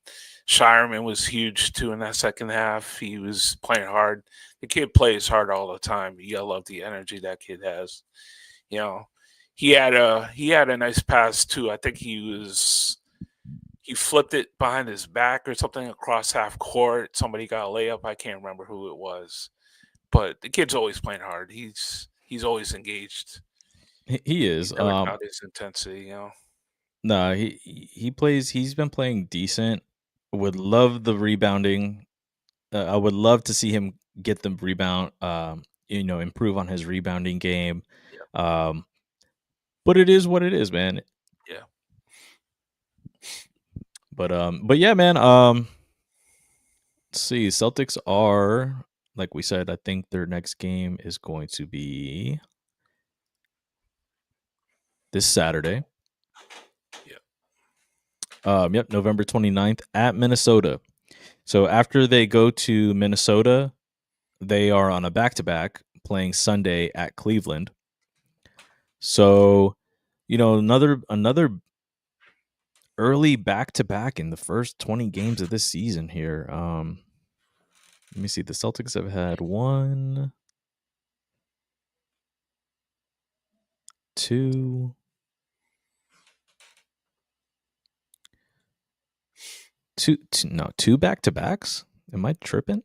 B: Shireman was huge too in that second half. He was playing hard. The kid plays hard all the time. You gotta love the energy that kid has. You know, he had a nice pass too. I think he flipped it behind his back or something across half court. Somebody got a layup. I can't remember who it was, but the kid's always playing hard. He's always engaged.
A: He
B: He
A: is.
B: never got his intensity, you know.
A: No, he plays. He's been playing decent. Would love the rebounding. I would love to see him get the rebound. Improve on his rebounding game.
B: Yeah,
A: Um, but it is what it is, man.
B: yeah,
A: But yeah, man. Let's see. Celtics are, like we said, I think their next game is going to be this Saturday.
B: yeah.
A: Yep, November 29th at Minnesota. So after they go to Minnesota, they are on a back-to-back playing Sunday at Cleveland. So, another early back-to-back in the first 20 games of this season here. Let me see. The Celtics have had 1, 2, 2 back-to-backs. Am I tripping?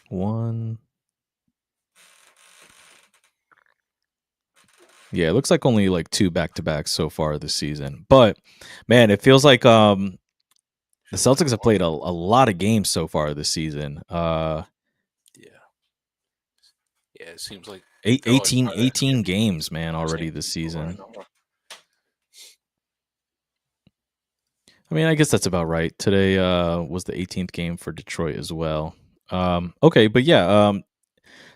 A: 1. Yeah, it looks like only like 2 back-to-backs so far this season. But man, it feels like the Celtics have played a lot of games so far this season.
B: Yeah, yeah. It seems like
A: Eight,
B: they're always
A: 18,
B: trying to
A: 18 games, man,
B: the
A: already
B: same
A: this
B: people over
A: season.
B: and over.
A: I mean, I guess that's about right. Today was the 18th game for Detroit as well. Okay, but yeah,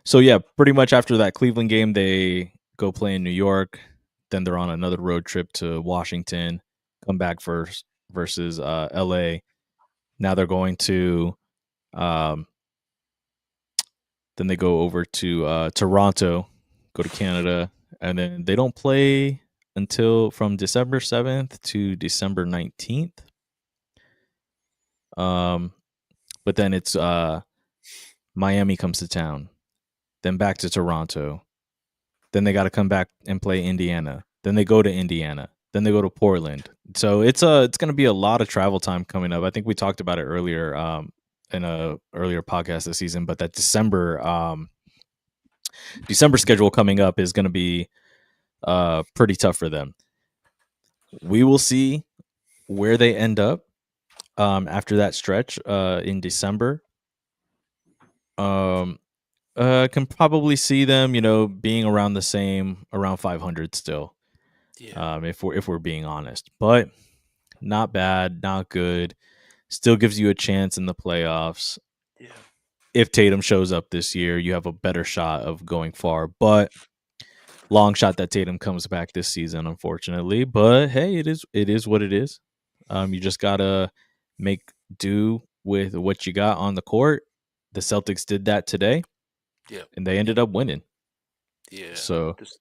A: so yeah, pretty much after that Cleveland game, they go play in New York. Then they're on another road trip to Washington, come back first versus LA. Now they're going to um, then they go over to Toronto, go to Canada, and then they don't play until from December 7th to December 19th. But then it's Miami comes to town, then back to Toronto. Then they got to come back and play Indiana. Then they go to Indiana. Then they go to Portland. So it's going to be a lot of travel time coming up. I think we talked about it earlier in a earlier podcast this season, but that December schedule coming up is going to be pretty tough for them. We will see where they end up after that stretch in December. Can probably see them, being around the same, around 500 still.
B: Yeah,
A: If we're being honest, but not bad, not good. Still gives you a chance in the playoffs.
B: yeah,
A: If Tatum shows up this year, you have a better shot of going far. But long shot that Tatum comes back this season, unfortunately. But hey, it is what it is. You just gotta make do with what you got on the court. The Celtics did that today,
B: yeah,
A: and they ended up winning.
B: yeah.
A: So
B: Just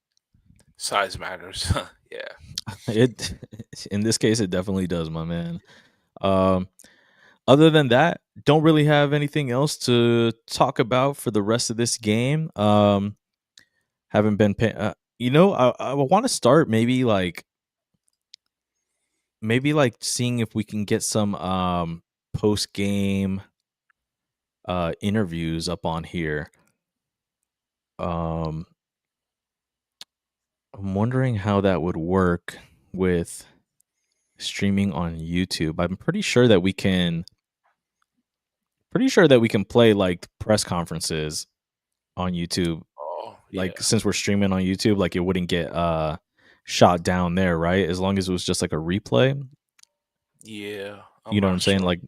B: size matters. Yeah,
A: it in this case it definitely does, my man. Um Other than that, don't really have anything else to talk about for the rest of this game. Haven't been pay- I want to start maybe like seeing if we can get some post game interviews up on here. Um I'm wondering how that would work with streaming on YouTube. I'm pretty sure that we can play like press conferences on YouTube.
B: oh
A: Like
B: yeah,
A: since we're streaming on YouTube, like it wouldn't get shot down there, right? As long as it was just like a replay.
B: yeah. I'm
A: You know what I'm
B: not
A: saying?
B: sure.
A: Like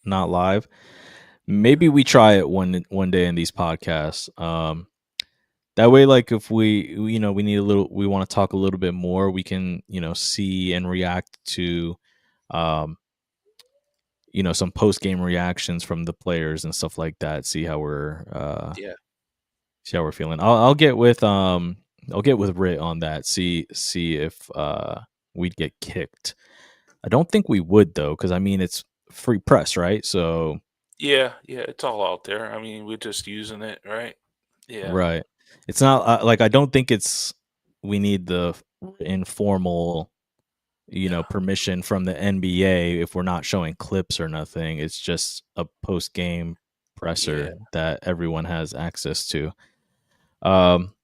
A: not live.
B: Yeah,
A: Maybe we try it one day in these podcasts. That way, like if we need a little, we want to talk a little bit more, we can see and react to um some post game reactions from the players and stuff like that.
B: Yeah.
A: See how we're feeling. I'll get with Rit on that. See if we'd get kicked. I don't think we would though, because I mean it's free press, right? So
B: Yeah, it's all out there. I mean, we're just using it, right? Yeah.
A: right, it's not like I don't think we need the informal
B: Yeah.
A: permission from the NBA if we're not showing clips or nothing. It's just a post game
B: Yeah.
A: presser that everyone has access to. Um,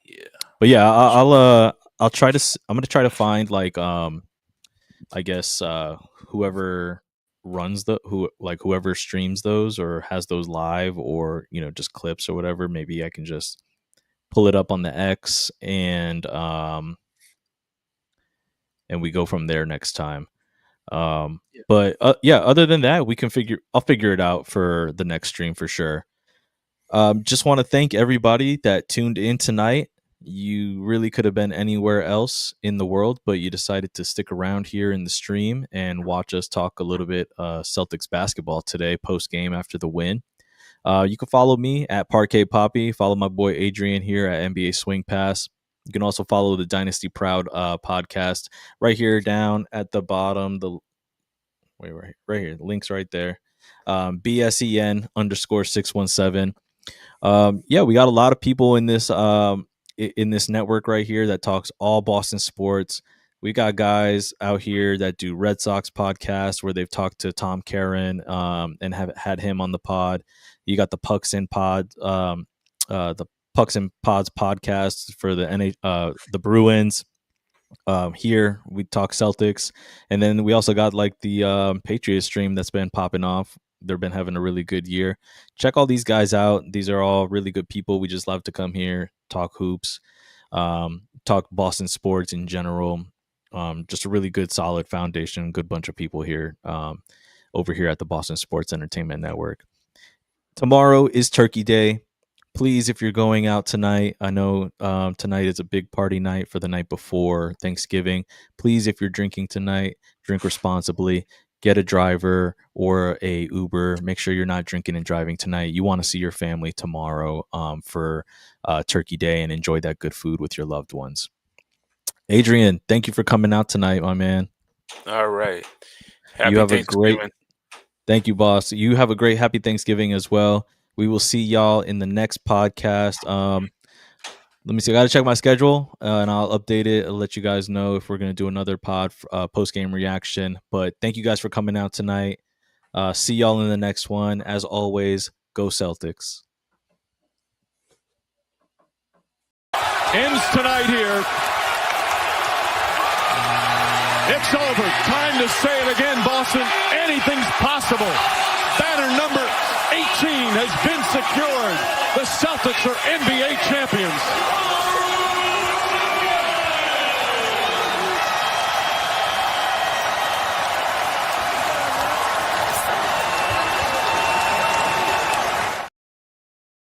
B: Yeah.
A: but yeah, I'll try to. I'm gonna try to find like I guess whoever runs whoever streams those or has those live or just clips or whatever. Maybe I can just pull it up on the X and we go from there next time.
B: Yeah.
A: But yeah, other than that, I'll figure it out for the next stream for sure. Just want to thank everybody that tuned in tonight. You really could have been anywhere else in the world, but you decided to stick around here in the stream and watch us talk a little bit Celtics basketball today, post game after the win. You can follow me at Parquet Poppy. Follow my boy Adrian here at NBA Swing Pass. You can also follow the Dynasty Proud podcast right here down at the bottom. Right here, the link's right there. BSEN_617. Yeah, we got a lot of people in this network right here that talks all Boston sports. We got guys out here that do Red Sox podcasts where they've talked to Tom Caron and have had him on the pod. You got the Pucks and Pods podcast for the Bruins. Here we talk Celtics, and then we also got like the Patriots stream that's been popping off. They've been having a really good year. Check all these guys out. These are all really good people. We just love to come here, talk hoops, talk Boston sports in general. Just a really good, solid foundation, good bunch of people here over here at the Boston Sports Entertainment Network. Tomorrow is Turkey Day. Please, if you're going out tonight, I know tonight is a big party night for the night before Thanksgiving. Please, if you're drinking tonight, drink responsibly. Get a driver or a Uber. Make sure you're not drinking and driving tonight. You want to see your family tomorrow for Turkey Day and enjoy that good food with your loved ones. Adrian, thank you for coming out tonight, my man.
B: All right. Happy
A: You have
B: Thanksgiving.
A: Thank you, boss. You have a great happy Thanksgiving as well. We will see y'all in the next podcast. Let me see. I got to check my schedule and I'll update it. I'll let you guys know if we're going to do another pod post-game reaction. But thank you guys for coming out tonight. See y'all in the next one. As always, go Celtics.
C: Ends tonight here. It's over. Time to say it again, Boston. Anything's possible. Banner number 18 has been secured. The Celtics are NBA champions.